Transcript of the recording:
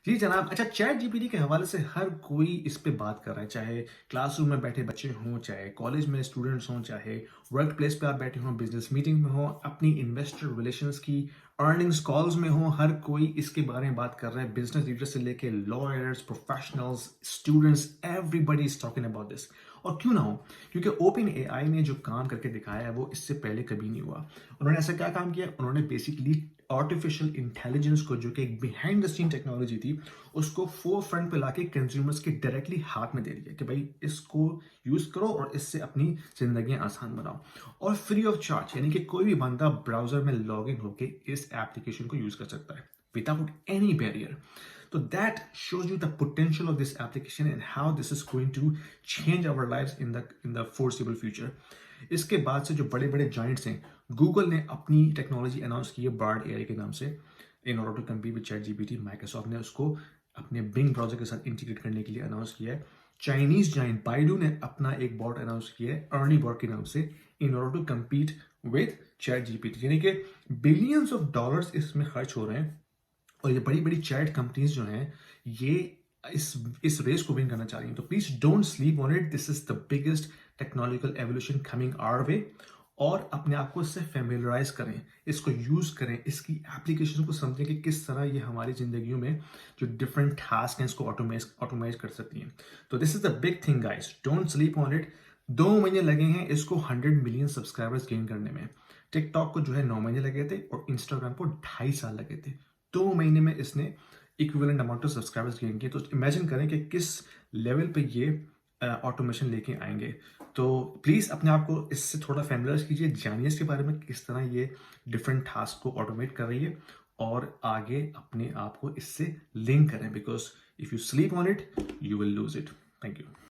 जी जनाब, अच्छा chat GPT के हवाले से हर कोई इस पे बात कर रहा है, चाहे क्लासरूम में बैठे बच्चे हों, चाहे कॉलेज में स्टूडेंट्स हों, चाहे वर्क प्लेस पे आप बैठे हों, बिजनेस मीटिंग में हों, अपनी इन्वेस्टर रिलेशंस की अर्निंग्स कॉल्स में हों, हर कोई इसके बारे में बात कर रहा है। बिजनेस लीडर से लेके lawyers, professionals, students, everybody is talking about this. और क्यों ना हो, क्योंकि ओपन एआई ने जो काम करके दिखाया है वो इससे पहले कभी नहीं हुआ। उन्होंने ऐसा क्या काम किया? उन्होंने बेसिकली आर्टिफिशियल इंटेलिजेंस को, जो कि एक बिहाइंड द सीन टेक्नोलॉजी थी, उसको फोर फ्रंट पे लाके कंज्यूमर्स के डायरेक्टली हाथ में दे दिया कि भाई इसको यूज करो और इससे अपनी जिंदगी आसान बनाओ। और फ्री ऑफ चार्ज, यानी कि कोई भी बंदा ब्राउजर में लॉग इन होकर इस एप्लीकेशन को यूज कर सकता है without any barrier. So that shows you the potential of this application and how this is going to change our lives in the foreseeable future. इसके बाद से जो बड़े बड़े जाइंट्स हैं, गूगल ने अपनी टेक्नोलॉजी अनाउंस की है बार्ड एआई के नाम से, in order to compete with ChatGPT. Microsoft ने उसको अपने बिंग ब्राउजर के साथ इंटीग्रेट करने के लिए अनाउंस किया है। चाइनीज जाइंट बाइडू ने अपना एक बॉट अनाउंस किया है अर्नी बॉट के नाम से, in order to compete with ChatGPT. यानी कि बिलियंस ऑफ डॉलर्स इसमें खर्च हो रहे हैं और ये बड़ी बड़ी चैट कंपनीज जो हैं ये इस रेस को विन करना चाह रही हैं। तो please don't sleep on it, this is the biggest technological evolution coming our way. और अपने आप को इससे फेमिलराइज करें, इसको यूज करें, इसकी एप्लीकेशन को समझें कि किस तरह ये हमारी जिंदगियों में जो डिफरेंट टास्क हैं इसको ऑटोमाइज कर सकती हैं। तो this is the big thing guys, don't sleep on it. 2 महीने लगे हैं इसको 100 मिलियन सब्सक्राइबर्स गेन करने में। टिकटॉक को जो है 9 महीने लगे थे और इंस्टाग्राम को 2.5 साल लगे थे। 2 महीने में इसने equivalent amount of subscribers gain किए। तो इमेजिन करें कि किस लेवल पे ये ऑटोमेशन लेके आएंगे। तो प्लीज़ अपने आप को इससे थोड़ा फैमिलियर कीजिए, जानिए इसके बारे में किस तरह ये डिफरेंट टास्क को ऑटोमेट कर रही है और आगे अपने आप को इससे लिंक करें, because if you sleep on it you will lose it. Thank you.